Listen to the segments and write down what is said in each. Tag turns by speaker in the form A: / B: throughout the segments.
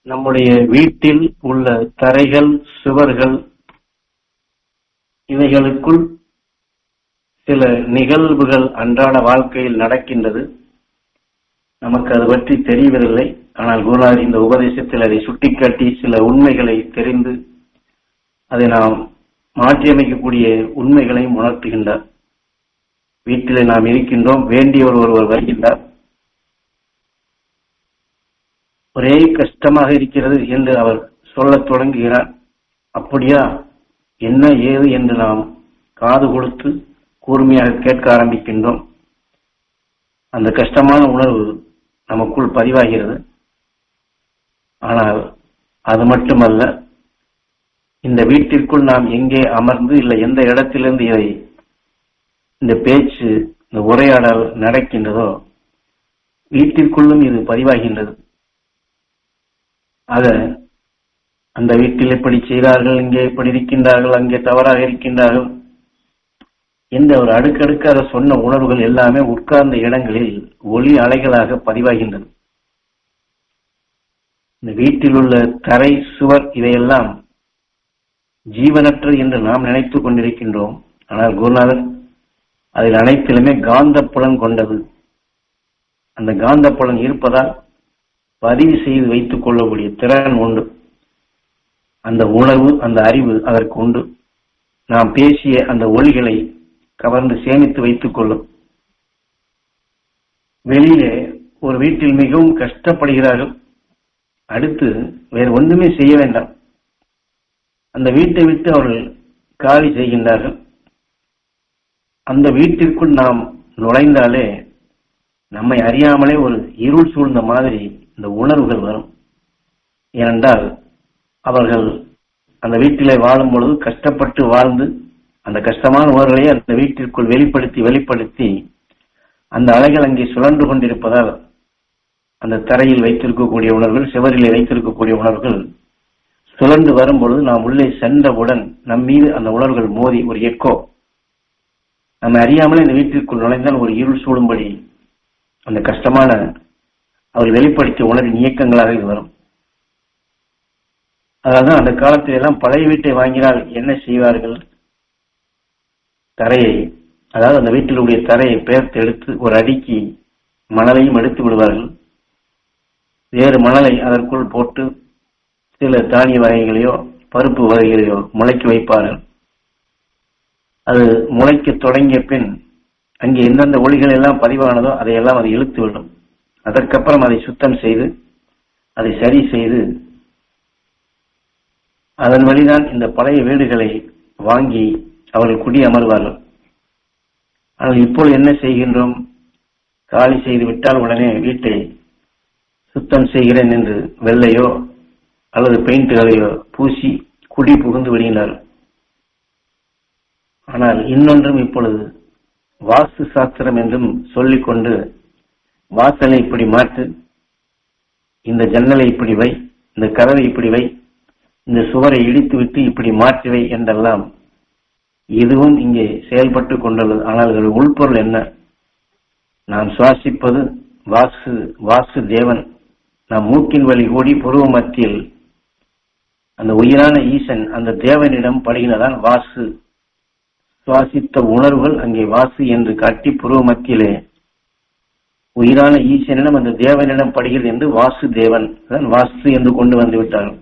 A: நம்முடைய வீட்டில் உள்ள தரைகள், சுவர்கள் இவைகளுக்குள் சில நிகழ்வுகள் அன்றாட வாழ்க்கையில் நடக்கின்றது. நமக்கு அது பற்றி தெரியவில்லை. ஆனால் குருநாதர் இந்த உபதேசத்தில் அதை சுட்டிக்காட்டி சில உண்மைகளை தெரிந்து அதை நாம் மாற்றியமைக்கக்கூடிய உண்மைகளையும் உணர்த்துகின்றார். வீட்டிலே நாம் இருக்கின்றோம், வேண்டியவர் ஒருவர் வருகின்றார். ஒரே கஷ்டமாக இருக்கிறது என்று அவர் சொல்லத் தொடங்குகிறார். அப்படியா, என்ன ஏது என்று நாம் காது கொடுத்து கூர்மையாக கேட்க ஆரம்பிக்கின்றோம். அந்த கஷ்டமான உணர்வு நமக்குள் பதிவாகிறது. ஆனால் அது மட்டுமல்ல, இந்த வீட்டிற்குள் நாம் எங்கே அமர்ந்து இல்லை எந்த இடத்திலிருந்து இதை இந்த பேச்சு, இந்த உரையாடல் நடக்கின்றதோ வீட்டிற்குள்ளும் இது பதிவாகின்றது. ஆக அந்த வீட்டில் எப்படி செய்தார்கள், இங்கே எப்படி இருக்கின்றார்கள், அங்கே தவறாக இருக்கின்றார்கள் என்ற ஒரு அடுக்கடுக்காக சொன்ன உணர்வுகள் எல்லாமே உட்கார்ந்த இடங்களில் ஒளி அலைகளாக பதிவாகின்றது. இந்த வீட்டில் உள்ள தரை, சுவர் இவையெல்லாம் ஜீவனற்றது என்று நாம் நினைத்துக் கொண்டிருக்கின்றோம். ஆனால் குருநாதர் அதில் அனைத்திலுமே காந்த புலன் கொண்டது. அந்த காந்த புலன் இருப்பதால் பதிவு செய்து வைத்துக் கொள்ளக்கூடிய திறன் உண்டு. அந்த உணர்வு, அந்த அறிவு அதற்கு உண்டு. நாம் பேசிய அந்த ஒலிகளை கவர்ந்து சேமித்து வைத்துக் கொள்ளும். வெளியிலே ஒரு வீட்டில் மிகவும் கஷ்டப்படுகிறார்கள். அடுத்து வேறு ஒன்றுமே செய்ய வேண்டாம், அந்த வீட்டை விட்டு அவர்கள் காலி செய்கின்றார்கள். அந்த வீட்டிற்குள் நாம் நுழைந்தாலே நம்மை அறியாமலே ஒரு இருள் சூழ்ந்த மாதிரி இந்த உணர்வுகள் வரும். ஏனென்றால் அவர்கள் அந்த வீட்டிலே வாழும் பொழுது கஷ்டப்பட்டு வாழ்ந்து அந்த கஷ்டமான உணர்வுகளை அந்த வீட்டிற்குள் வெளிப்படுத்தி அந்த அலைகள் அங்கே சுழன்று கொண்டிருப்பதால் அந்த தரையில் வைத்திருக்கக்கூடிய உணர்வுகள், சுவரிலே வைத்திருக்கக்கூடிய உணர்வுகள் சுழன்று வரும் பொழுது நாம் உள்ளே சென்றவுடன் நம் மீது அந்த உணர்வுகள் மோதி ஒரு எக்கோ, நம்ம அறியாமலே இந்த வீட்டிற்குள் நுழைந்தால் ஒரு இருள் சூழும்படி அந்த கஷ்டமான அவர் வெளிப்படுத்திய உணர்வின் இயக்கங்களாக இது வரும். அதாவது அந்த காலத்தில் எல்லாம் பழைய வீட்டை வாங்கினால் என்ன செய்வார்கள், தரையை, அதாவது அந்த வீட்டில் உடைய தரையை பெயர்த்து எடுத்து ஒரு அடிக்கு மணலையும் எடுத்து விடுவார்கள். வேறு மணலை அதற்குள் போட்டு சில தானிய வகைகளையோ பருப்பு வகைகளையோ முளைக்க வைப்பார்கள். அது முளைக்க தொடங்கிய பின் அங்கே எந்தெந்த ஒளிகள் எல்லாம் பதிவானதோ அதையெல்லாம் அதை இழுத்து விடும். அதற்கப்புறம் அதை சுத்தம் செய்து அதை சரி செய்து அதன் வழிதான் இந்த பழைய வீடுகளை வாங்கி அவர்கள் குடி அமர்வார்கள். ஆனால் இப்பொழுது என்ன செய்கின்றோம், காலி செய்து விட்டால் உடனே வீட்டை சுத்தம் செய்கிறேன் என்று வெள்ளையோ அல்லது பெயிண்ட்களையோ பூசி குடி புகுந்து விடுகிறார்கள். ஆனால் இன்னொன்றும் இப்பொழுது வாஸ்து சாஸ்திரம் என்றும் சொல்லிக்கொண்டு வாசலை இப்படி மாற்று, இந்த ஜன்னலை இப்படி வை, இந்த கதவை இப்படி வை, இந்த சுவரை இடித்து விட்டு இப்படி மாற்றிவை என்றெல்லாம் இதுவும் இங்கே செயல்பட்டு கொண்டுள்ளது. ஆனால் இதன் உள்பொருள் என்ன, நாம் சுவாசிப்பது வாசு தேவன். நாம் மூக்கின் வழி கூடி புருவ மத்தியில் அந்த உயிரான ஈசன் அந்த தேவனிடம் படுகிறதான் வாசு. சுவாசித்த உணர்வுகள் அங்கே வாசு என்று காட்டி புருவ மத்தியிலே உயிரான ஈசனிடம் அந்த தேவனிடம் படுகிறது என்று வாசு தேவன் வாஸ்து என்று கொண்டு வந்து விட்டார்கள்.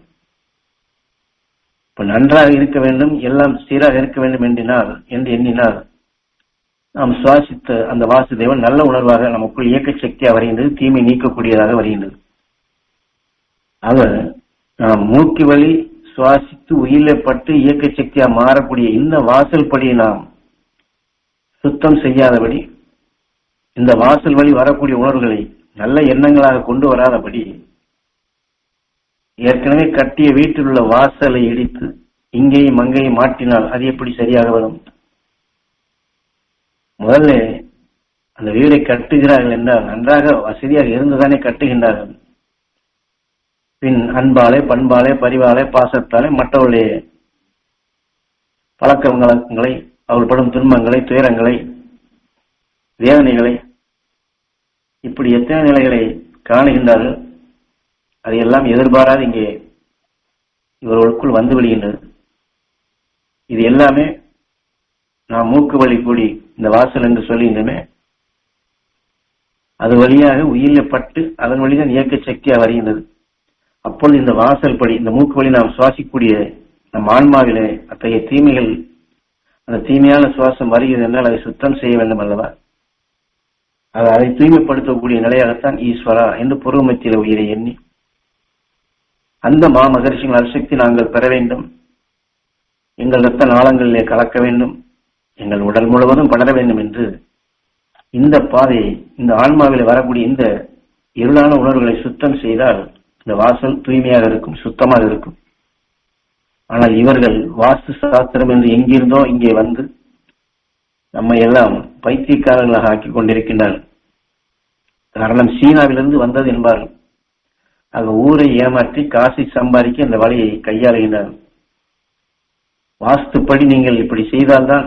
A: இப்ப நன்றாக இருக்க வேண்டும், எல்லாம் சீராக இருக்க வேண்டும் என்று எண்ணினால் நாம் சுவாசித்த அந்த வாசுதேவன் நல்ல உணர்வாக நமக்குள் இயக்க சக்தியாக வருகின்றது, தீமை நீக்கக்கூடியதாக வருகின்றது. ஆக நாம் மூக்கு வழி சுவாசித்து உயிரிழப்பட்டு இயக்க சக்தியா மாறக்கூடிய இந்த வாசல் படியை நாம் சுத்தம் செய்யாதபடி, இந்த வாசல் வழி வரக்கூடிய உணர்வுகளை நல்ல எண்ணங்களாக கொண்டு வராதபடி, ஏற்கனவே கட்டிய வீட்டில் உள்ள வாசலை இடித்து இங்கேயும் அங்கேயும் மாற்றினால் அது எப்படி சரியாக வரும்? முதல்ல அந்த வீடை கட்டுகிறார்கள் என்றால் நன்றாக வசதியாக இருந்துதானே கட்டுகின்றார்கள். பின் அன்பாலே, பண்பாலே, பரிவாலே, பாசத்தாலே மற்றவர்களுடைய பழக்க வழக்கங்களை, அவள் படும் துன்பங்களை, துயரங்களை, வேதனைகளை, இப்படி எத்தனை நிலைகளை காணுகின்றார்கள். அதையெல்லாம் எதிர்பாராது இங்கே இவர்களுக்குள் வந்து விடுகின்றது. இது எல்லாமே நாம் மூக்கு வழி கூடி இந்த வாசல் என்று சொல்லுகின்றமே, அது வழியாக உயிரில் பட்டு அதன் வழிதான் இயக்க சக்தியாக வருகின்றது. அப்பொழுது இந்த வாசல் படி, இந்த மூக்கு வழி நாம் சுவாசிக்கூடிய நம் ஆன்மாவிலே அத்தகைய தீமைகள், அந்த தீமையான சுவாசம் வருகிறது என்றால் அதை சுத்தம் செய்ய வேண்டும் அல்லவா? அதை தூய்மைப்படுத்தக்கூடிய நிலையாகத்தான் ஈஸ்வரா என்று பூர்வமத்தியில உயிரை எண்ணி அந்த மகர்ஷிகள் அரிசக்தி நாங்கள் பெற வேண்டும், எங்கள் இரத்த நாளங்களிலே கலக்க வேண்டும், எங்கள் உடல் முழுவதும் படர வேண்டும் என்று இந்த பாதையை, இந்த ஆன்மாவில் வரக்கூடிய இந்த இருளான உணர்வுகளை சுத்தம் செய்தால் இந்த வாசல் தூய்மையாக இருக்கும், சுத்தமாக இருக்கும். ஆனால் இவர்கள் வாஸ்து சாஸ்திரம் என்று எங்கிருந்தோ இங்கே வந்து நம்மை எல்லாம் பைத்தியக்காரர்களாக ஆக்கிக் கொண்டிருக்கின்றார்கள். காரணம் சீனாவிலிருந்து வந்தது என்பார்கள். ஆக ஊரை ஏமாற்றி காசை சம்பாதிக்க இந்த வழியை கையாளுகின்றார்கள். வாஸ்துப்படி நீங்கள் இப்படி செய்தால்தான்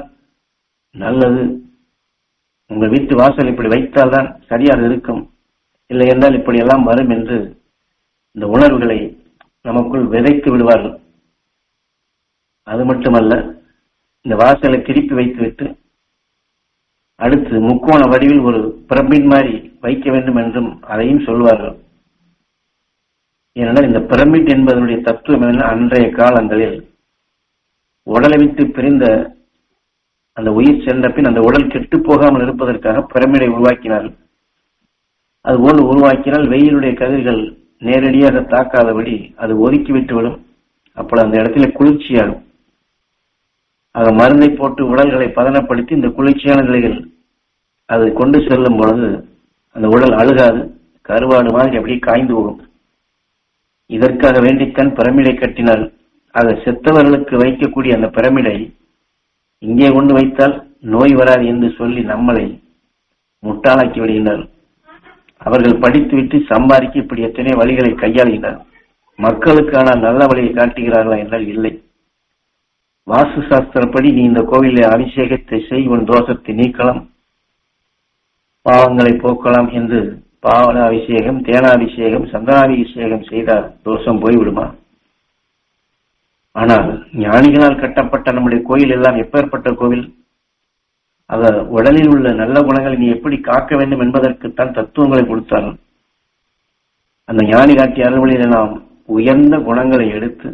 A: நல்லது, உங்கள் வீட்டு வாசல் இப்படி வைத்தால்தான் சரியாக இருக்கும், இல்லை என்றால் இப்படி எல்லாம் வரும் என்று இந்த உணர்வுகளை நமக்குள் விதைத்து விடுவார்கள். அது மட்டுமல்ல, இந்த வாசலை திருப்பி வைத்துவிட்டு அடுத்து முக்கோண வடிவில் ஒரு பிரமிட் மாதிரி வைக்க வேண்டும் என்றும் அதையும் சொல்வார்கள். ஏனென்றால் இந்த பிரமிட் என்பதனுடைய தத்துவம் என்ன, அன்றைய காலங்களில் உடலை விட்டு பிரிந்த அந்த உயிர் சென்ற பின் அந்த உடல் கெட்டு போகாமல் இருப்பதற்காக பிரமிடை உருவாக்கினார்கள். அதுபோன்று உருவாக்கினால் வெயிலுடைய கதிர்கள் நேரடியாக தாக்காதபடி அது ஒதுக்கிவிட்டுவிடும். அப்பொழுது அந்த இடத்துல குளிர்ச்சியாகும். ஆக மருந்தை போட்டு உடல்களை பதனப்படுத்தி இந்த குளிர்ச்சியான நிலைகள் அது கொண்டு செல்லும் பொழுது அந்த உடல் அழுகாது, கருவாடு மாதிரி அப்படியே காய்ந்து போகும். இதற்காக வேண்டித்தான் பிரமிடை கட்டினார். ஆக செத்தவர்களுக்கு வைக்கக்கூடிய அந்த பிரமிடை இங்கே கொண்டு வைத்தால் நோய் வராது என்று சொல்லி நம்மளை முட்டாளாக்கி விடுகின்றனர். அவர்கள் படித்துவிட்டு சம்பாதிக்க இப்படி எத்தனை வழிகளை கையாளுகின்றனர். மக்களுக்கான நல்ல வழியை காட்டுகிறார்களா என்றால் இல்லை. வாஸ்து சாஸ்திரப்படி நீ இந்த கோவிலில் அபிஷேகத்தை செய், உன் தோஷத்தை நீக்கலாம், பாவங்களை போக்கலாம் என்று பாவன அபிஷேகம், தேனாபிஷேகம், சந்தனாபிஷேகம் செய்தால் தோஷம் போய்விடுமா? ஆனால் ஞானிகளால் கட்டப்பட்ட நம்முடைய கோயில் எல்லாம் எப்பேற்பட்ட கோவில்? அவர் உடலில் உள்ள நல்ல குணங்களை நீ எப்படி காக்க வேண்டும் என்பதற்குத்தான் தத்துவங்களை கொடுத்தார்கள். அந்த ஞானி காட்டிய அறுவழியில நாம் உயர்ந்த குணங்களை எடுத்து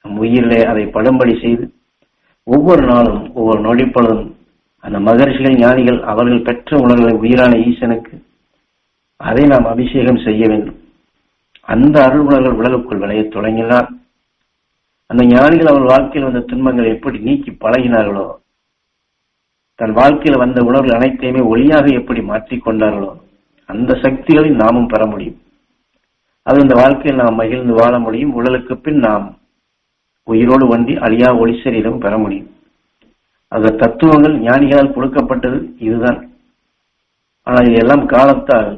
A: நம் உயிரிலே அதை படும்படி செய்து ஒவ்வொரு நாளும் ஒவ்வொரு நொடிப்பொழுதும் அந்த மகர்ஷிகள் ஞானிகள் அவர்கள் பெற்ற உணர்வுகளை உயிரான ஈசனுக்கு அதை நாம் அபிஷேகம் செய்ய வேண்டும். அந்த அருள் உணர்வுகள் உடலுக்குள் விளையத் தொடங்கினால் அந்த ஞானிகள் அவர்கள் வாழ்க்கையில் வந்த துன்பங்களை எப்படி நீக்கி பழகினார்களோ, தன் வாழ்க்கையில் வந்த உணர்வுகள் அனைத்தையுமே ஒளியாக எப்படி மாற்றிக்கொண்டார்களோ அந்த சக்திகளை நாமும் பெற முடியும். அது இந்த வாழ்க்கையில் நாம் மகிழ்ந்து வாழ முடியும். உடலுக்கு பின் நாம் உயிரோடு ஒன்றி அழியா ஒளி சரீரம் பெற முடியும். அந்த தத்துவங்கள் ஞானிகளால் கொடுக்கப்பட்டது இதுதான். ஆனால் இதெல்லாம் காலத்தால்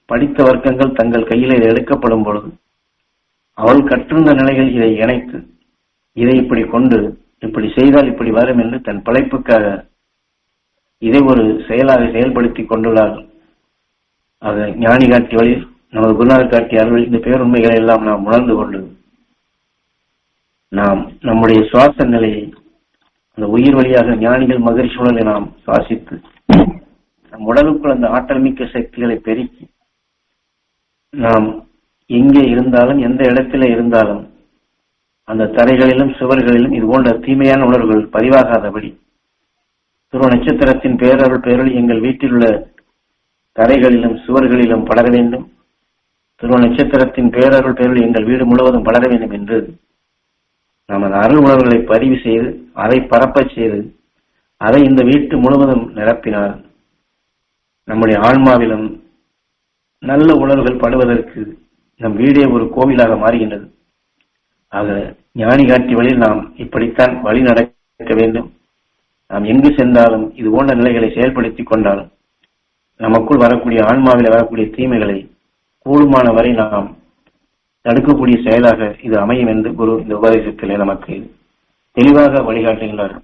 A: படித்த வர்க்கங்கள் தங்கள் கையில் இதை எடுக்கப்படும் பொழுது அவள் கற்றிருந்த நிலைகள் இதை இணைத்து இதை இப்படி கொண்டு இப்படி செய்தால் இப்படி வரும் என்று தன் பிழைப்புக்காக இதை ஒரு செயலாக செயல்படுத்தி கொண்டுள்ளார்கள். ஆக ஞானி காட்டிய வழி, நமது குருநாதர் காட்டிய அருள், இந்த பேருண்மைகளை எல்லாம் நாம் உணர்ந்து கொண்டு நாம் நம்முடைய சுவாச நிலையை அந்த உயிர் வழியாக ஞானிகள் மகிழ்ச்சி உணர்வை நாம் சுவாசித்து நம் உடலுக்குள் அந்த ஆற்றல் மிக்க சக்திகளை பெருக்கி நாம் எங்கே இருந்தாலும் எந்த இடத்திலே இருந்தாலும் அந்த தரைகளிலும் சுவர்களிலும் இது போன்ற தீமையான உணர்வுகள் பதிவாகாதபடி துருவ நட்சத்திரத்தின் பேரருள் பேரொளி எங்கள் வீட்டில் உள்ள தரைகளிலும் சுவர்களிலும் படர வேண்டும். துருவ நட்சத்திரத்தின் பேரருள் பேரொளி எங்கள் வீடு முழுவதும் படர வேண்டும் என்று நாம் அந்த அருள் உணர்வுகளை பதிவு செய்து அதை பரப்பச் செய்து அதை இந்த வீட்டு முழுவதும் நிரப்பினால் நம்முடைய ஆன்மாவிலும் நல்ல உணர்வுகள் படுவதற்கு நம் வீடே ஒரு கோவிலாக மாறுகின்றது. ஆக ஞானி காட்டி வழியில் நாம் இப்படித்தான் வழி நடக்க வேண்டும். நாம் எங்கு சென்றாலும் இது போன்ற நிலைகளை செயல்படுத்திக் கொண்டால் நமக்குள் வரக்கூடிய ஆன்மாவில் வரக்கூடிய தீமைகளை கூடுமான வரை நாம் தடுக்கக்கூடிய செயலாக இது அமையும் என்று குரு இந்த உபதேசத்திலே நமக்கு தெளிவாக வழிகாட்டுகின்றார்கள்.